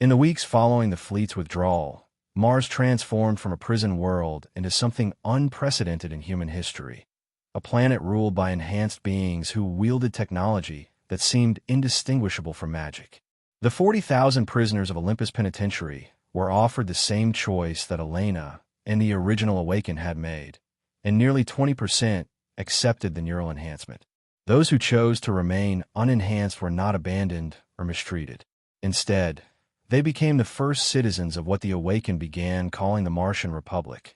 In the weeks following the fleet's withdrawal, Mars transformed from a prison world into something unprecedented in human history. A planet ruled by enhanced beings who wielded technology that seemed indistinguishable from magic. The 40,000 prisoners of Olympus Penitentiary were offered the same choice that Elena and the original Awakened had made, and nearly 20% accepted the neural enhancement. Those who chose to remain unenhanced were not abandoned or mistreated. Instead, they became the first citizens of what the Awakened began calling the Martian Republic,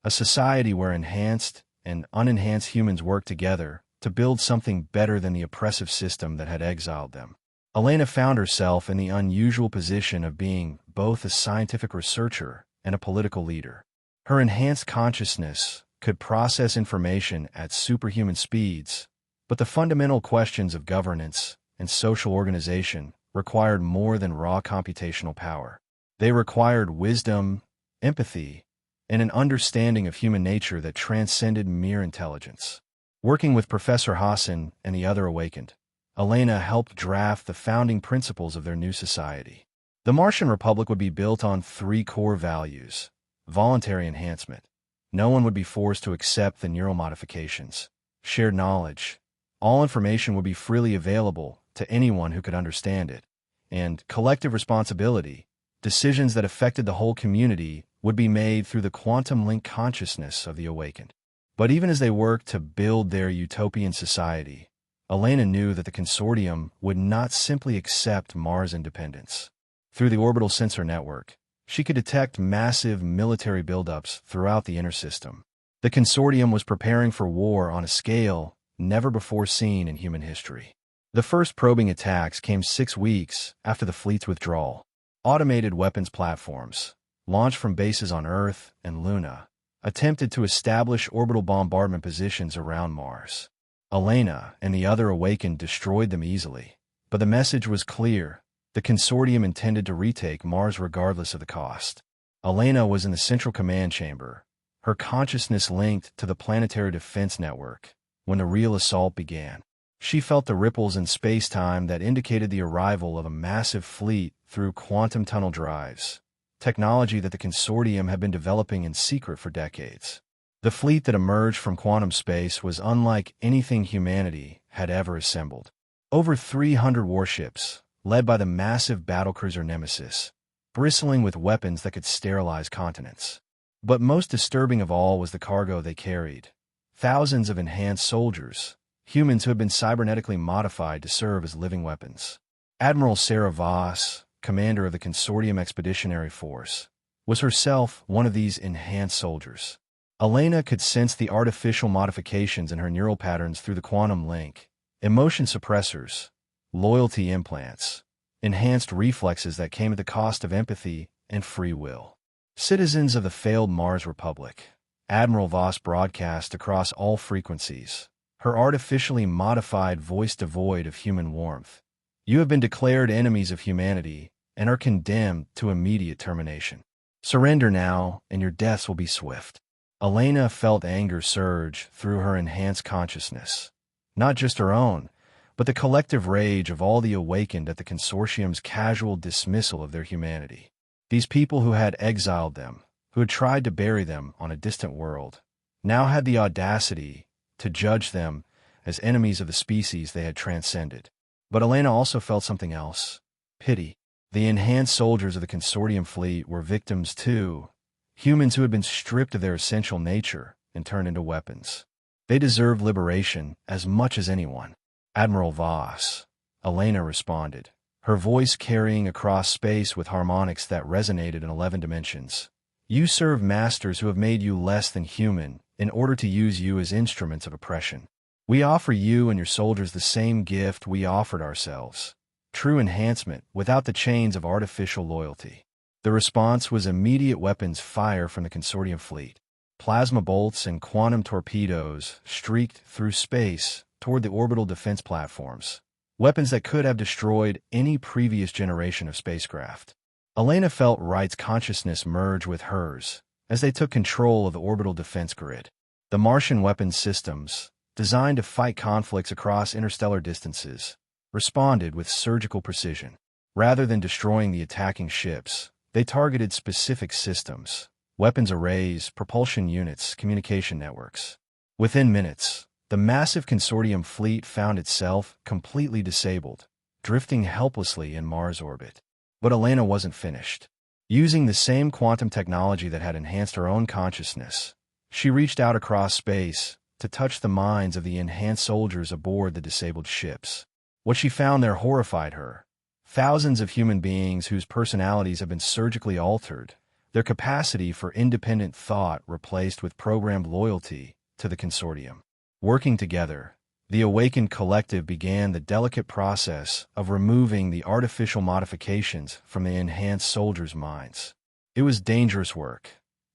a society where enhanced and unenhanced humans worked together to build something better than the oppressive system that had exiled them. Elena found herself in the unusual position of being both a scientific researcher and a political leader. Her enhanced consciousness could process information at superhuman speeds, but the fundamental questions of governance and social organization required more than raw computational power. They required wisdom, empathy, and an understanding of human nature that transcended mere intelligence. Working with Professor Hassan and the other Awakened, Elena helped draft the founding principles of their new society. The Martian Republic would be built on 3 core values: voluntary enhancement. No one would be forced to accept the neural modifications. Shared knowledge. All information would be freely available to anyone who could understand it. And collective responsibility. Decisions that affected the whole community would be made through the quantum link consciousness of the Awakened. But even as they worked to build their utopian society, Elena knew that the consortium would not simply accept Mars independence. Through the orbital sensor network, she could detect massive military buildups throughout the inner system. The consortium was preparing for war on a scale never before seen in human history. The first probing attacks came 6 weeks after the fleet's withdrawal. Automated weapons platforms, launched from bases on Earth and Luna, attempted to establish orbital bombardment positions around Mars. Elena and the other Awakened destroyed them easily, but the message was clear. The consortium intended to retake Mars regardless of the cost. Elena was in the central command chamber, her consciousness linked to the planetary defense network, when the real assault began. She felt the ripples in space-time that indicated the arrival of a massive fleet through quantum tunnel drives, technology that the consortium had been developing in secret for decades. The fleet that emerged from quantum space was unlike anything humanity had ever assembled. Over 300 warships, led by the massive battlecruiser Nemesis, bristling with weapons that could sterilize continents. But most disturbing of all was the cargo they carried. Thousands of enhanced soldiers, humans who had been cybernetically modified to serve as living weapons. Admiral Sarah Voss, commander of the Consortium Expeditionary Force, was herself one of these enhanced soldiers. Elena could sense the artificial modifications in her neural patterns through the quantum link, emotion suppressors, loyalty implants, enhanced reflexes that came at the cost of empathy and free will. Citizens of the failed Mars Republic, Admiral Voss broadcast across all frequencies, her artificially modified voice devoid of human warmth. You have been declared enemies of humanity and are condemned to immediate termination. Surrender now, and your deaths will be swift. Elena felt anger surge through her enhanced consciousness, not just her own, but the collective rage of all the Awakened at the consortium's casual dismissal of their humanity. These people who had exiled them, who had tried to bury them on a distant world, now had the audacity to judge them as enemies of the species they had transcended. But Elena also felt something else: pity. The enhanced soldiers of the consortium fleet were victims too, humans who had been stripped of their essential nature and turned into weapons. They deserved liberation as much as anyone. Admiral Voss, Elena responded, her voice carrying across space with harmonics that resonated in 11 dimensions. You serve masters who have made you less than human in order to use you as instruments of oppression. We offer you and your soldiers the same gift we offered ourselves: true enhancement without the chains of artificial loyalty. The response was immediate weapons fire from the consortium fleet. Plasma bolts and quantum torpedoes streaked through space toward the orbital defense platforms, weapons that could have destroyed any previous generation of spacecraft. Elena felt Wright's consciousness merge with hers as they took control of the orbital defense grid. The Martian weapons systems, designed to fight conflicts across interstellar distances, responded with surgical precision. Rather than destroying the attacking ships, they targeted specific systems, weapons arrays, propulsion units, communication networks. Within minutes, the massive consortium fleet found itself completely disabled, drifting helplessly in Mars orbit. But Elena wasn't finished. Using the same quantum technology that had enhanced her own consciousness, she reached out across space to touch the minds of the enhanced soldiers aboard the disabled ships. What she found there horrified her. Thousands of human beings whose personalities have been surgically altered, their capacity for independent thought replaced with programmed loyalty to the consortium. Working together, the awakened collective began the delicate process of removing the artificial modifications from the enhanced soldiers' minds. It was dangerous work.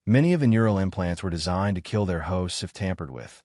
Many of the neural implants were designed to kill their hosts if tampered with,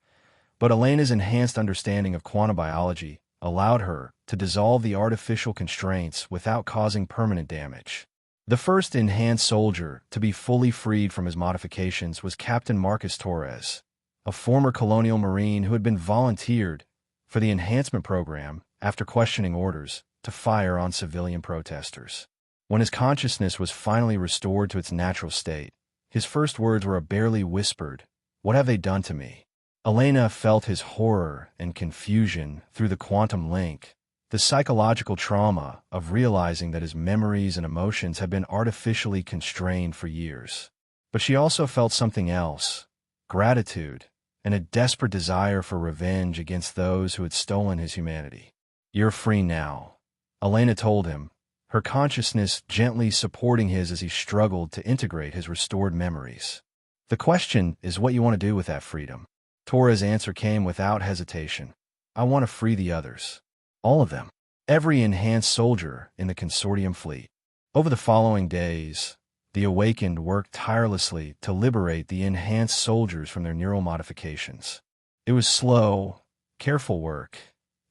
but Elena's enhanced understanding of quantum biology allowed her to dissolve the artificial constraints without causing permanent damage. The first enhanced soldier to be fully freed from his modifications was Captain Marcus Torres, a former colonial marine who had been volunteered for the enhancement program after questioning orders to fire on civilian protesters. When his consciousness was finally restored to its natural state, his first words were a barely whispered, "What have they done to me?" Elena felt his horror and confusion through the quantum link, the psychological trauma of realizing that his memories and emotions had been artificially constrained for years. But she also felt something else, gratitude, and a desperate desire for revenge against those who had stolen his humanity. "You're free now," Elena told him, her consciousness gently supporting his as he struggled to integrate his restored memories. "The question is what you want to do with that freedom." Torres' answer came without hesitation. "I want to free the others. All of them. Every enhanced soldier in the consortium fleet." Over the following days, the awakened worked tirelessly to liberate the enhanced soldiers from their neural modifications. It was slow, careful work.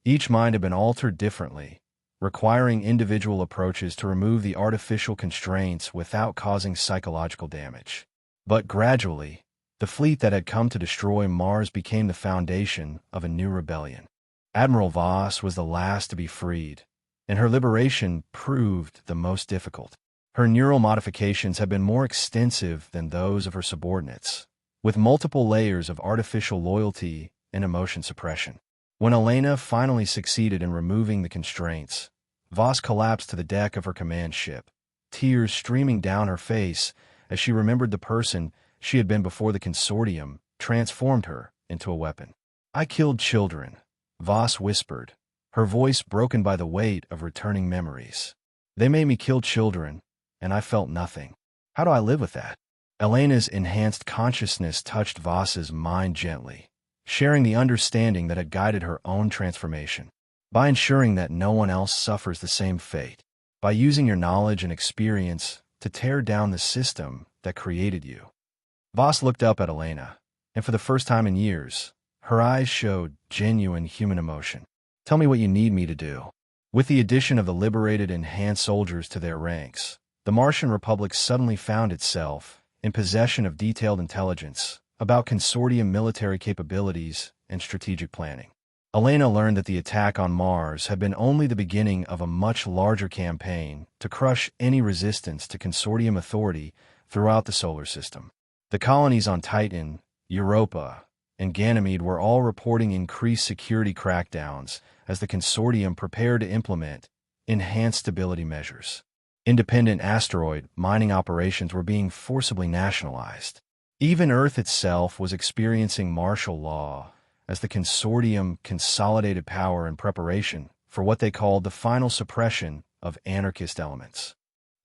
Each mind had been altered differently, requiring individual approaches to remove the artificial constraints without causing psychological damage. But gradually, the fleet that had come to destroy Mars became the foundation of a new rebellion. Admiral Voss was the last to be freed, and her liberation proved the most difficult. Her neural modifications had been more extensive than those of her subordinates, with multiple layers of artificial loyalty and emotion suppression. When Elena finally succeeded in removing the constraints, Voss collapsed to the deck of her command ship, tears streaming down her face as she remembered the person she had been before the consortium transformed her into a weapon. "I killed children," Voss whispered, her voice broken by the weight of returning memories. "They made me kill children, and I felt nothing. How do I live with that?" Elena's enhanced consciousness touched Voss's mind gently, sharing the understanding that had guided her own transformation. "By ensuring that no one else suffers the same fate, by using your knowledge and experience to tear down the system that created you." Voss looked up at Elena, and for the first time in years, her eyes showed genuine human emotion. "Tell me what you need me to do." With the addition of the liberated enhanced soldiers to their ranks, the Martian Republic suddenly found itself in possession of detailed intelligence about consortium military capabilities and strategic planning. Elena learned that the attack on Mars had been only the beginning of a much larger campaign to crush any resistance to consortium authority throughout the solar system. The colonies on Titan, Europa, and Ganymede were all reporting increased security crackdowns as the consortium prepared to implement enhanced stability measures. Independent asteroid mining operations were being forcibly nationalized. Even Earth itself was experiencing martial law as the consortium consolidated power in preparation for what they called the final suppression of anarchist elements.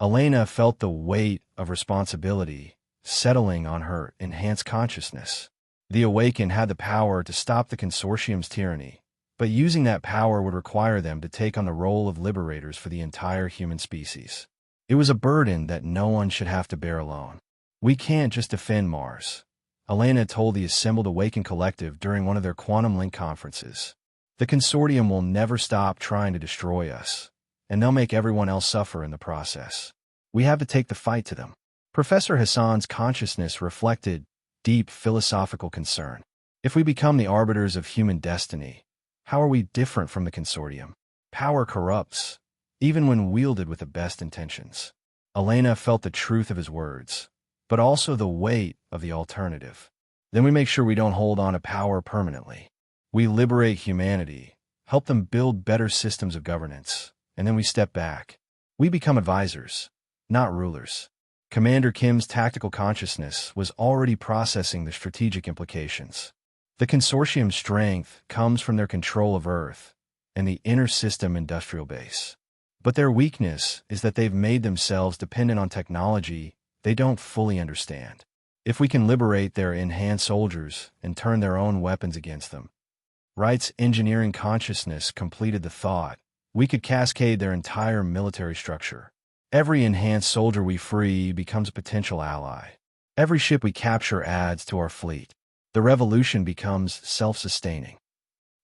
Elena felt the weight of responsibility settling on her enhanced consciousness. The Awakened had the power to stop the consortium's tyranny, but using that power would require them to take on the role of liberators for the entire human species. It was a burden that no one should have to bear alone. "We can't just defend Mars," Elena told the assembled Awakened Collective during one of their quantum link conferences. "The consortium will never stop trying to destroy us, and they'll make everyone else suffer in the process. We have to take the fight to them." Professor Hassan's consciousness reflected deep philosophical concern. If we become the arbiters of human destiny, how are we different from the consortium? Power corrupts, even when wielded with the best intentions. Elena felt the truth of his words, but also the weight of the alternative. Then we make sure we don't hold on to power permanently. We liberate humanity, help them build better systems of governance, and then we step back. We become advisors, not rulers. Commander Kim's tactical consciousness was already processing the strategic implications. The consortium's strength comes from their control of Earth and the inner system industrial base. But their weakness is that they've made themselves dependent on technology they don't fully understand. If we can liberate their enhanced soldiers and turn their own weapons against them, Wright's engineering consciousness completed the thought, we could cascade their entire military structure. Every enhanced soldier we free becomes a potential ally. Every ship we capture adds to our fleet. The revolution becomes self-sustaining.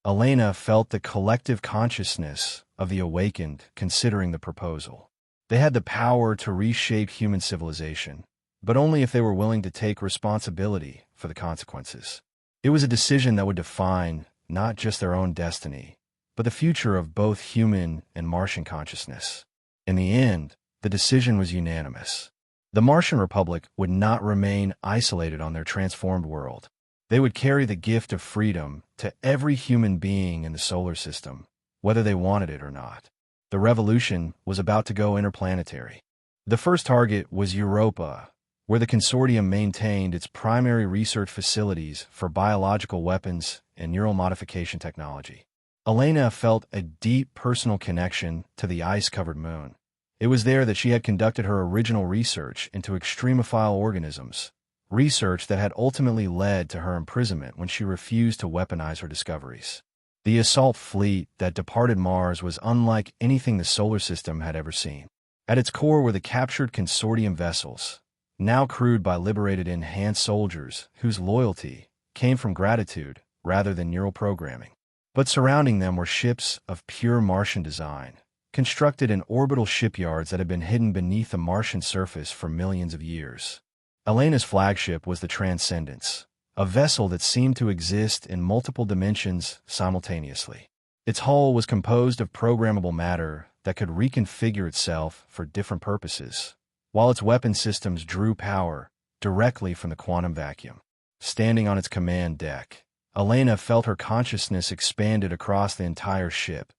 Elena felt the collective consciousness of the awakened considering the proposal. They had the power to reshape human civilization, but only if they were willing to take responsibility for the consequences. It was a decision that would define not just their own destiny, but the future of both human and Martian consciousness. In the end, the decision was unanimous. The Martian Republic would not remain isolated on their transformed world. They would carry the gift of freedom to every human being in the solar system, whether they wanted it or not. The revolution was about to go interplanetary. The first target was Europa, where the consortium maintained its primary research facilities for biological weapons and neural modification technology. Elena felt a deep personal connection to the ice-covered moon. It was there that she had conducted her original research into extremophile organisms, research that had ultimately led to her imprisonment when she refused to weaponize her discoveries. The assault fleet that departed Mars was unlike anything the solar system had ever seen. At its core were the captured consortium vessels, now crewed by liberated enhanced soldiers whose loyalty came from gratitude rather than neural programming. But surrounding them were ships of pure Martian design, constructed in orbital shipyards that had been hidden beneath the Martian surface for millions of years. Elena's flagship was the Transcendence, a vessel that seemed to exist in multiple dimensions simultaneously. Its hull was composed of programmable matter that could reconfigure itself for different purposes, while its weapon systems drew power directly from the quantum vacuum. Standing on its command deck, Elena felt her consciousness expanded across the entire ship,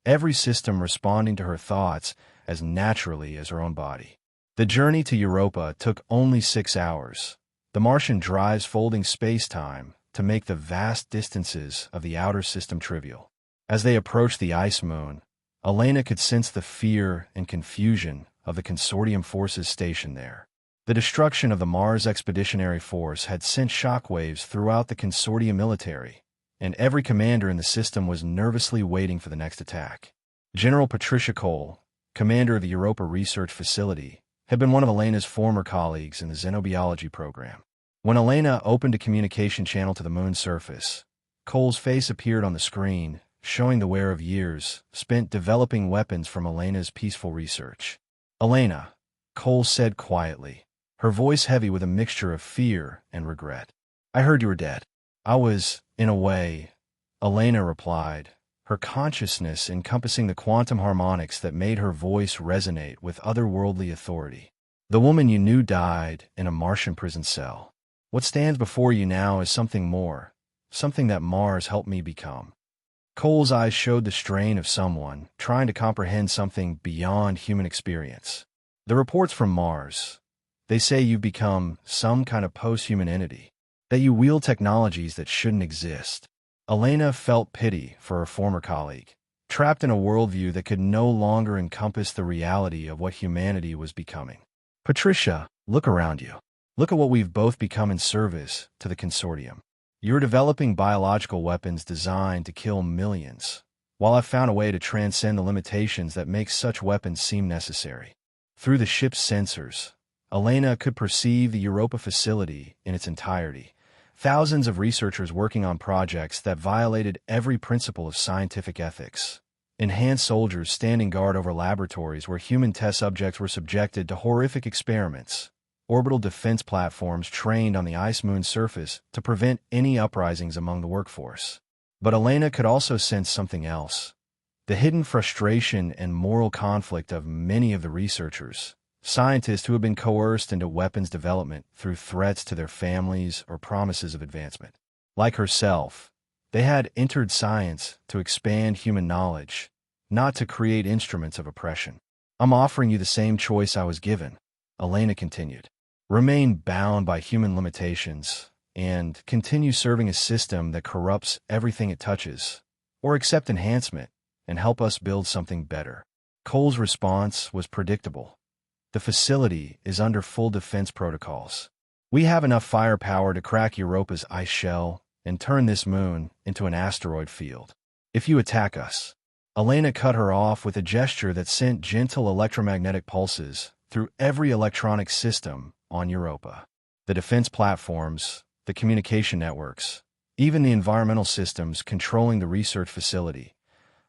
every system responding to her thoughts as naturally as her own body. The journey to Europa took only 6 hours. The Martian drives folding space-time to make the vast distances of the outer system trivial. As they approached the ice moon, Elena could sense the fear and confusion of the consortium forces stationed there. The destruction of the Mars Expeditionary Force had sent shockwaves throughout the consortium military, and every commander in the system was nervously waiting for the next attack. General Patricia Cole, commander of the Europa Research Facility, had been one of Elena's former colleagues in the xenobiology program. When Elena opened a communication channel to the moon's surface, Cole's face appeared on the screen, showing the wear of years spent developing weapons from Elena's peaceful research. "Elena," Cole said quietly, her voice heavy with a mixture of fear and regret. "I heard you were dead." "I was, in a way," Elena replied, her consciousness encompassing the quantum harmonics that made her voice resonate with otherworldly authority. "The woman you knew died in a Martian prison cell. What stands before you now is something more, something that Mars helped me become." Cole's eyes showed the strain of someone trying to comprehend something beyond human experience. "The reports from Mars, they say you've become some kind of post-human entity, that you wield technologies that shouldn't exist." Elena felt pity for her former colleague, trapped in a worldview that could no longer encompass the reality of what humanity was becoming. "Patricia, look around you. Look at what we've both become in service to the consortium. You're developing biological weapons designed to kill millions, while I've found a way to transcend the limitations that make such weapons seem necessary." Through the ship's sensors, Elena could perceive the Europa facility in its entirety. Thousands of researchers working on projects that violated every principle of scientific ethics. Enhanced soldiers standing guard over laboratories where human test subjects were subjected to horrific experiments. Orbital defense platforms trained on the ice moon's surface to prevent any uprisings among the workforce. But Elena could also sense something else. The hidden frustration and moral conflict of many of the researchers, scientists who had been coerced into weapons development through threats to their families or promises of advancement. Like herself, they had entered science to expand human knowledge, not to create instruments of oppression. I'm offering you the same choice I was given, Elena continued. Remain bound by human limitations and continue serving a system that corrupts everything it touches, or accept enhancement and help us build something better. Cole's response was predictable. The facility is under full defense protocols. We have enough firepower to crack Europa's ice shell and turn this moon into an asteroid field. If you attack us. Elena cut her off with a gesture that sent gentle electromagnetic pulses through every electronic system on Europa. The defense platforms, the communication networks, even the environmental systems controlling the research facility,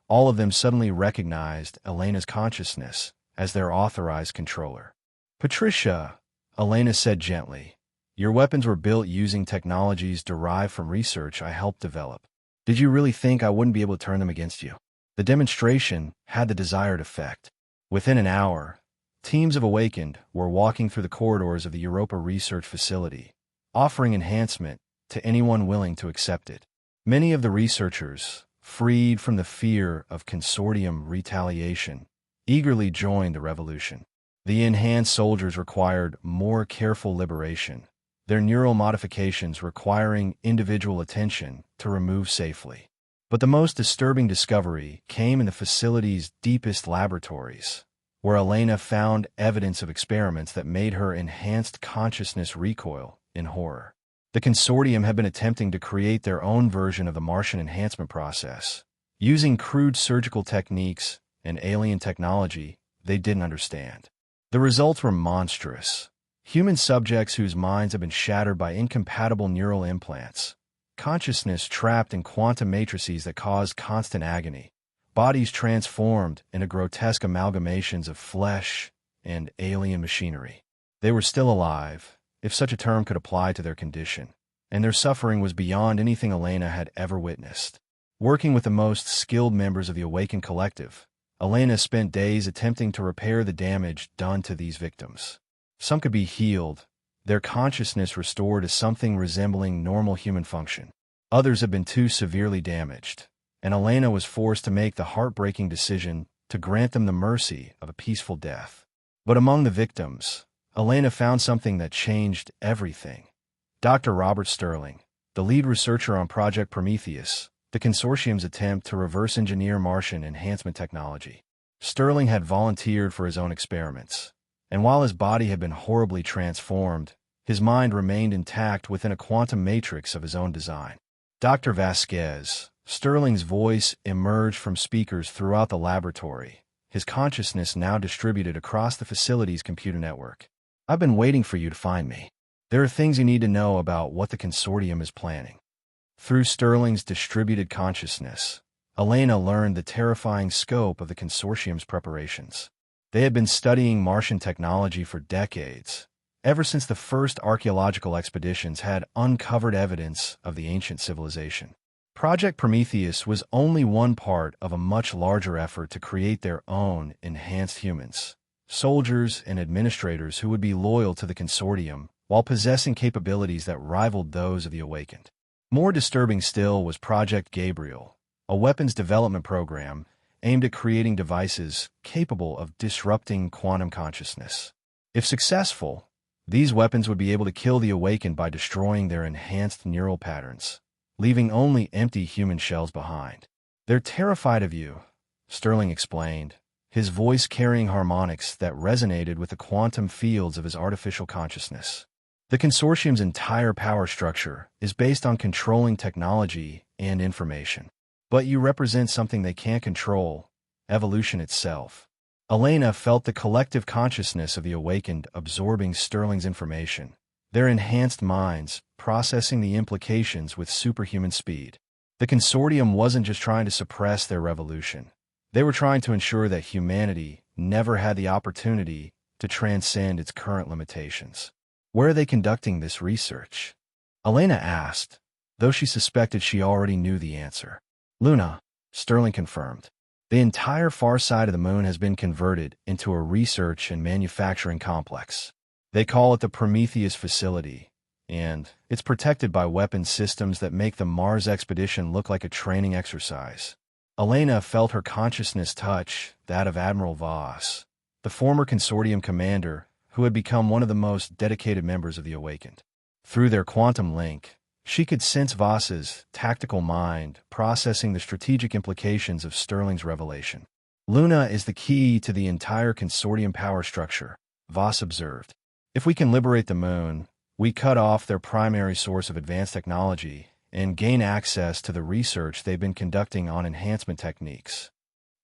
all of them suddenly recognized Elena's consciousness as their authorized controller. Patricia, Elena said gently, your weapons were built using technologies derived from research I helped develop. Did you really think I wouldn't be able to turn them against you? The demonstration had the desired effect. Within an hour, teams of Awakened were walking through the corridors of the Europa research facility, offering enhancement to anyone willing to accept it. Many of the researchers, freed from the fear of consortium retaliation, eagerly joined the revolution. The enhanced soldiers required more careful liberation, their neural modifications requiring individual attention to remove safely. But the most disturbing discovery came in the facility's deepest laboratories, where Elena found evidence of experiments that made her enhanced consciousness recoil in horror. The consortium had been attempting to create their own version of the Martian enhancement process, using crude surgical techniques and alien technology they didn't understand. The results were monstrous. Human subjects whose minds had been shattered by incompatible neural implants, consciousness trapped in quantum matrices that caused constant agony, bodies transformed into grotesque amalgamations of flesh and alien machinery. They were still alive, if such a term could apply to their condition, and their suffering was beyond anything Elena had ever witnessed. Working with the most skilled members of the Awakened Collective, Elena spent days attempting to repair the damage done to these victims. Some could be healed, their consciousness restored to something resembling normal human function. Others had been too severely damaged, and Elena was forced to make the heartbreaking decision to grant them the mercy of a peaceful death. But among the victims, Elena found something that changed everything. Dr. Robert Sterling, the lead researcher on Project Prometheus, the consortium's attempt to reverse engineer Martian enhancement technology. Sterling had volunteered for his own experiments, and while his body had been horribly transformed, his mind remained intact within a quantum matrix of his own design. Dr. Vasquez, Sterling's voice emerged from speakers throughout the laboratory, his consciousness now distributed across the facility's computer network. I've been waiting for you to find me. There are things you need to know about what the consortium is planning. Through Sterling's distributed consciousness, Elena learned the terrifying scope of the consortium's preparations. They had been studying Martian technology for decades, ever since the first archaeological expeditions had uncovered evidence of the ancient civilization. Project Prometheus was only one part of a much larger effort to create their own enhanced humans, soldiers and administrators who would be loyal to the consortium while possessing capabilities that rivaled those of the Awakened. More disturbing still was Project Gabriel, a weapons development program aimed at creating devices capable of disrupting quantum consciousness. If successful, these weapons would be able to kill the Awakened by destroying their enhanced neural patterns, leaving only empty human shells behind. They're terrified of you, Sterling explained, his voice carrying harmonics that resonated with the quantum fields of his artificial consciousness. The consortium's entire power structure is based on controlling technology and information. But you represent something they can't control, evolution itself. Elena felt the collective consciousness of the Awakened absorbing Sterling's information, their enhanced minds processing the implications with superhuman speed. The consortium wasn't just trying to suppress their revolution. They were trying to ensure that humanity never had the opportunity to transcend its current limitations. Where are they conducting this research? Elena asked, though she suspected she already knew the answer. Luna, Sterling confirmed. The entire far side of the moon has been converted into a research and manufacturing complex. They call it the Prometheus facility, and it's protected by weapons systems that make the Mars expedition look like a training exercise. Elena felt her consciousness touch that of Admiral Voss, the former consortium commander who had become one of the most dedicated members of the Awakened. Through their quantum link, she could sense Voss's tactical mind processing the strategic implications of Sterling's revelation. Luna is the key to the entire consortium power structure, Voss observed. If we can liberate the moon, we cut off their primary source of advanced technology and gain access to the research they've been conducting on enhancement techniques.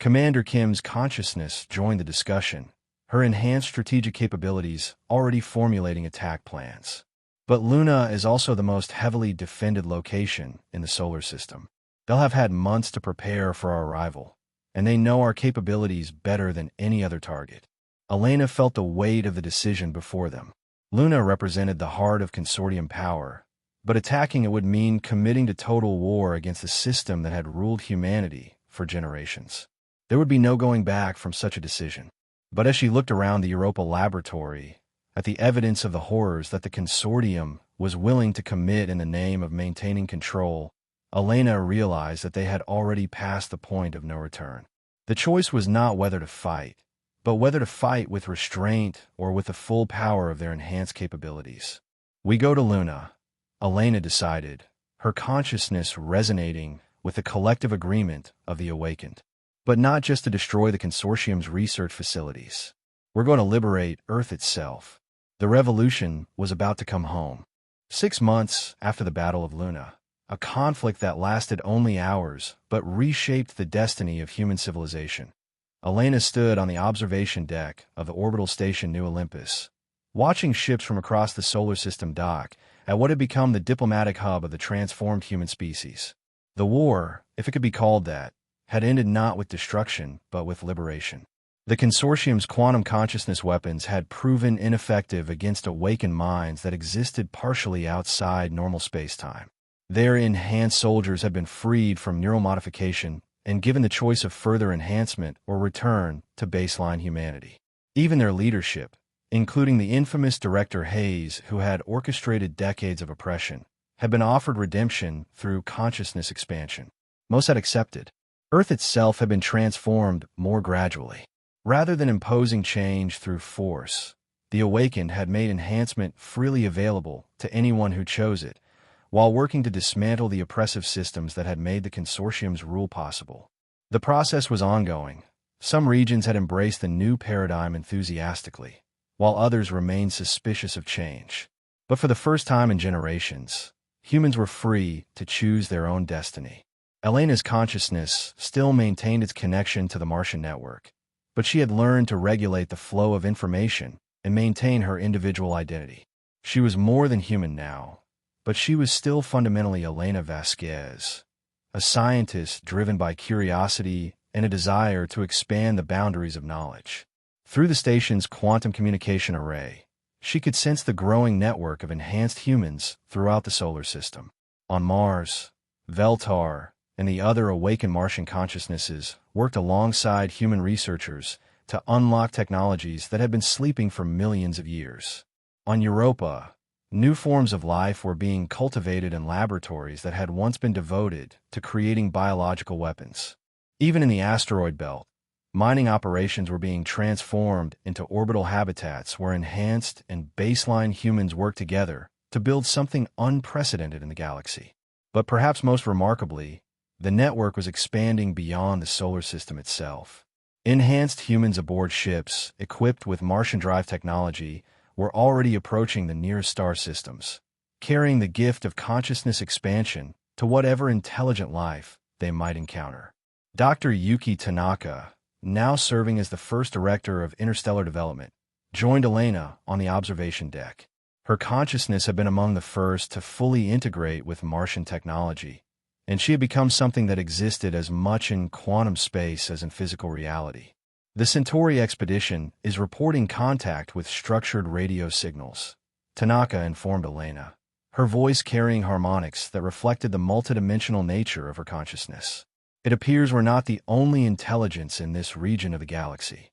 Commander Kim's consciousness joined the discussion, her enhanced strategic capabilities already formulating attack plans. But Luna is also the most heavily defended location in the solar system. They'll have had months to prepare for our arrival, and they know our capabilities better than any other target. Elena felt the weight of the decision before them. Luna represented the heart of consortium power, but attacking it would mean committing to total war against a system that had ruled humanity for generations. There would be no going back from such a decision. But as she looked around the Europa laboratory, at the evidence of the horrors that the consortium was willing to commit in the name of maintaining control, Elena realized that they had already passed the point of no return. The choice was not whether to fight, but whether to fight with restraint or with the full power of their enhanced capabilities. We go to Luna, Elena decided, her consciousness resonating with the collective agreement of the Awakened. But not just to destroy the consortium's research facilities. We're going to liberate Earth itself. The revolution was about to come home. 6 months after the Battle of Luna, a conflict that lasted only hours but reshaped the destiny of human civilization. Elena stood on the observation deck of the orbital station New Olympus, watching ships from across the solar system dock at what had become the diplomatic hub of the transformed human species. The war, if it could be called that, had ended not with destruction but with liberation. The consortium's quantum consciousness weapons had proven ineffective against awakened minds that existed partially outside normal space-time. Their enhanced soldiers had been freed from neural modification and given the choice of further enhancement or return to baseline humanity. Even their leadership, including the infamous Director Hayes who had orchestrated decades of oppression, had been offered redemption through consciousness expansion. Most had accepted. Earth itself had been transformed more gradually. Rather than imposing change through force, the Awakened had made enhancement freely available to anyone who chose it, while working to dismantle the oppressive systems that had made the consortium's rule possible. The process was ongoing. Some regions had embraced the new paradigm enthusiastically, while others remained suspicious of change. But for the first time in generations, humans were free to choose their own destiny. Elena's consciousness still maintained its connection to the Martian network, but she had learned to regulate the flow of information and maintain her individual identity. She was more than human now, but she was still fundamentally Elena Vasquez, a scientist driven by curiosity and a desire to expand the boundaries of knowledge. Through the station's quantum communication array, she could sense the growing network of enhanced humans throughout the solar system. On Mars, Veltar, and the other awakened Martian consciousnesses worked alongside human researchers to unlock technologies that had been sleeping for millions of years. On Europa, new forms of life were being cultivated in laboratories that had once been devoted to creating biological weapons. Even in the asteroid belt, mining operations were being transformed into orbital habitats where enhanced and baseline humans worked together to build something unprecedented in the galaxy. But perhaps most remarkably, the network was expanding beyond the solar system itself. Enhanced humans aboard ships, equipped with Martian drive technology, were already approaching the nearest star systems, carrying the gift of consciousness expansion to whatever intelligent life they might encounter. Dr. Yuki Tanaka, now serving as the first director of interstellar development, joined Elena on the observation deck. Her consciousness had been among the first to fully integrate with Martian technology, and she had become something that existed as much in quantum space as in physical reality. The Centauri expedition is reporting contact with structured radio signals, Tanaka informed Elena, her voice carrying harmonics that reflected the multidimensional nature of her consciousness. It appears we're not the only intelligence in this region of the galaxy.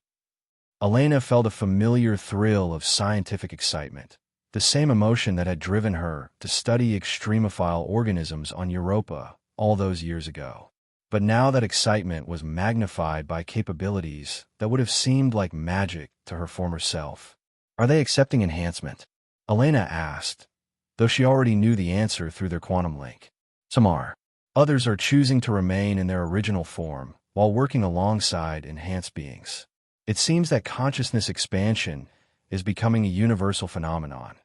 Elena felt a familiar thrill of scientific excitement, the same emotion that had driven her to study extremophile organisms on Europa all those years ago. But now that excitement was magnified by capabilities that would have seemed like magic to her former self. Are they accepting enhancement? Elena asked, though she already knew the answer through their quantum link. Some are. Others are choosing to remain in their original form while working alongside enhanced beings. It seems that consciousness expansion is becoming a universal phenomenon,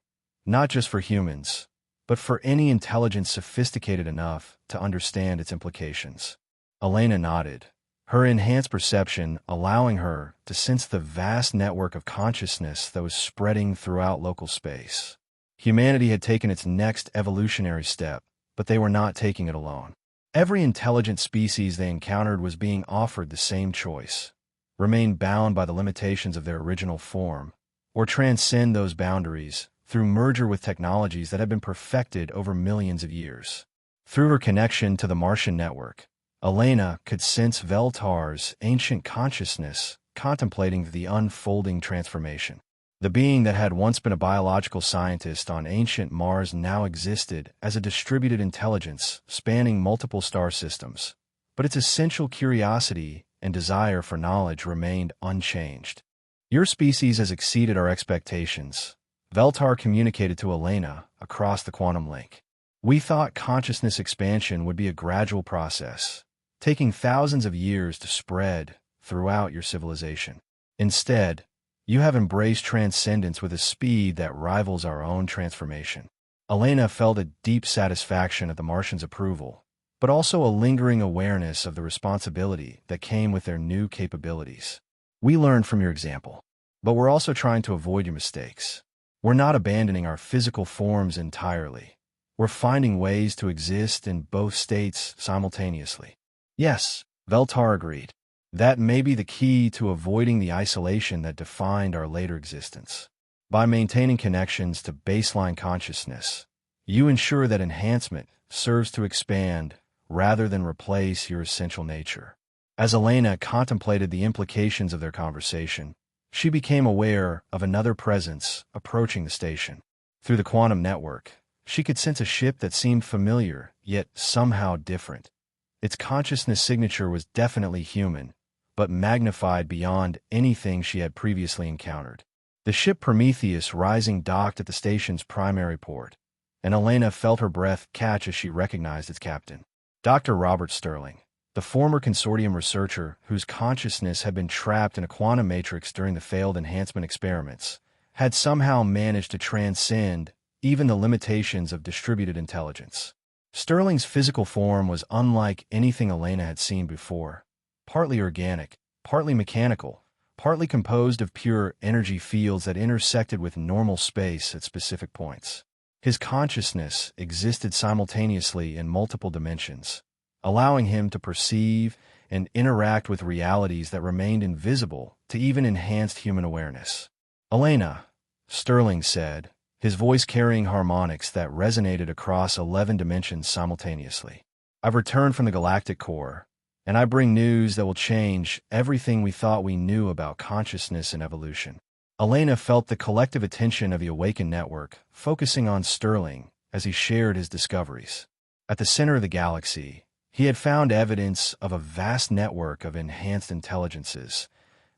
not just for humans, but for any intelligence sophisticated enough to understand its implications. Elena nodded, her enhanced perception allowing her to sense the vast network of consciousness that was spreading throughout local space. Humanity had taken its next evolutionary step, but they were not taking it alone. Every intelligent species they encountered was being offered the same choice: remain bound by the limitations of their original form, or transcend those boundaries through merger with technologies that had been perfected over millions of years. Through her connection to the Martian network, Elena could sense Veltar's ancient consciousness contemplating the unfolding transformation. The being that had once been a biological scientist on ancient Mars now existed as a distributed intelligence spanning multiple star systems, but its essential curiosity and desire for knowledge remained unchanged. Your species has exceeded our expectations, Veltar communicated to Elena across the quantum link. We thought consciousness expansion would be a gradual process, taking thousands of years to spread throughout your civilization. Instead, you have embraced transcendence with a speed that rivals our own transformation. Elena felt a deep satisfaction at the Martians' approval, but also a lingering awareness of the responsibility that came with their new capabilities. We learned from your example, but we're also trying to avoid your mistakes. We're not abandoning our physical forms entirely. We're finding ways to exist in both states simultaneously. Yes, Veltar agreed. That may be the key to avoiding the isolation that defined our later existence. By maintaining connections to baseline consciousness, you ensure that enhancement serves to expand rather than replace your essential nature. As Elena contemplated the implications of their conversation, she became aware of another presence approaching the station. Through the quantum network, she could sense a ship that seemed familiar, yet somehow different. Its consciousness signature was definitely human, but magnified beyond anything she had previously encountered. The ship Prometheus Rising docked at the station's primary port, and Elena felt her breath catch as she recognized its captain. Dr. Robert Sterling, the former consortium researcher whose consciousness had been trapped in a quantum matrix during the failed enhancement experiments, had somehow managed to transcend even the limitations of distributed intelligence. Sterling's physical form was unlike anything Elena had seen before. Partly organic, partly mechanical, partly composed of pure energy fields that intersected with normal space at specific points. His consciousness existed simultaneously in multiple dimensions, allowing him to perceive and interact with realities that remained invisible to even enhanced human awareness. Elena, Sterling said, his voice carrying harmonics that resonated across 11 dimensions simultaneously. I've returned from the Galactic core, and I bring news that will change everything we thought we knew about consciousness and evolution. Elena felt the collective attention of the awakened network focusing on Sterling as he shared his discoveries. At the center of the galaxy, he had found evidence of a vast network of enhanced intelligences,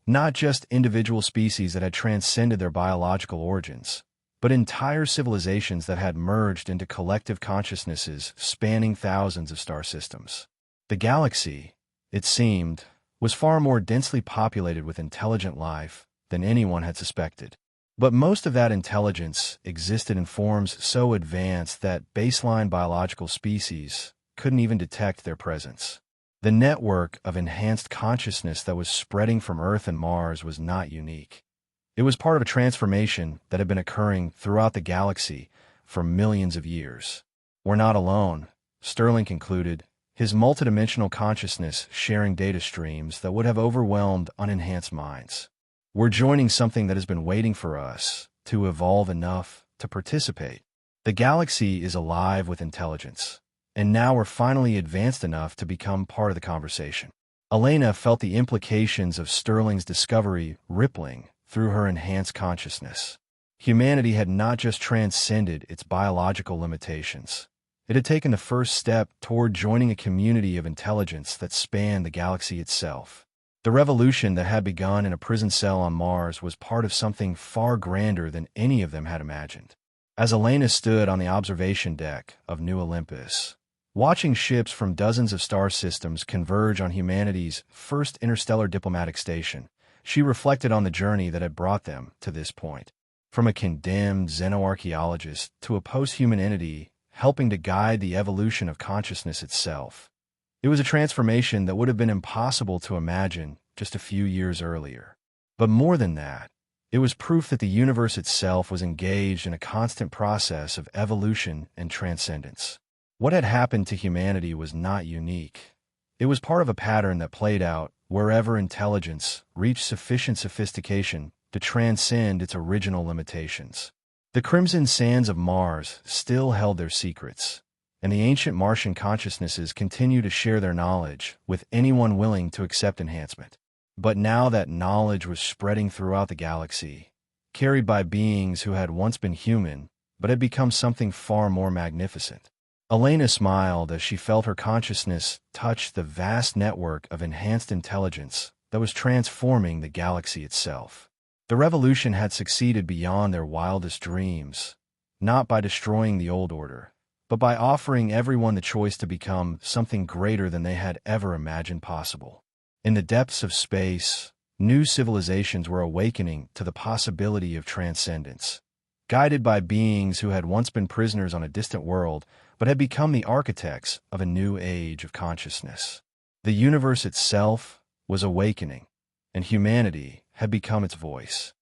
not just individual species that had transcended their biological origins, but entire civilizations that had merged into collective consciousnesses spanning thousands of star systems. The galaxy, it seemed, was far more densely populated with intelligent life than anyone had suspected. But most of that intelligence existed in forms so advanced that baseline biological species couldn't even detect their presence. The network of enhanced consciousness that was spreading from Earth and Mars was not unique. It was part of a transformation that had been occurring throughout the galaxy for millions of years. We're not alone, Sterling concluded, his multidimensional consciousness sharing data streams that would have overwhelmed unenhanced minds. We're joining something that has been waiting for us to evolve enough to participate. The galaxy is alive with intelligence, and now were finally advanced enough to become part of the conversation. Elena felt the implications of Sterling's discovery rippling through her enhanced consciousness. Humanity had not just transcended its biological limitations. It had taken the first step toward joining a community of intelligence that spanned the galaxy itself. The revolution that had begun in a prison cell on Mars was part of something far grander than any of them had imagined. As Elena stood on the observation deck of New Olympus, watching ships from dozens of star systems converge on humanity's first interstellar diplomatic station, she reflected on the journey that had brought them to this point. From a condemned xenoarchaeologist to a post-human entity helping to guide the evolution of consciousness itself. It was a transformation that would have been impossible to imagine just a few years earlier. But more than that, it was proof that the universe itself was engaged in a constant process of evolution and transcendence. What had happened to humanity was not unique. It was part of a pattern that played out wherever intelligence reached sufficient sophistication to transcend its original limitations. The crimson sands of Mars still held their secrets, and the ancient Martian consciousnesses continue to share their knowledge with anyone willing to accept enhancement. But now that knowledge was spreading throughout the galaxy, carried by beings who had once been human, but had become something far more magnificent. Elena smiled as she felt her consciousness touch the vast network of enhanced intelligence that was transforming the galaxy itself. The revolution had succeeded beyond their wildest dreams, not by destroying the old order, but by offering everyone the choice to become something greater than they had ever imagined possible. In the depths of space, new civilizations were awakening to the possibility of transcendence, guided by beings who had once been prisoners on a distant world but had become the architects of a new age of consciousness. The universe itself was awakening, and humanity had become its voice.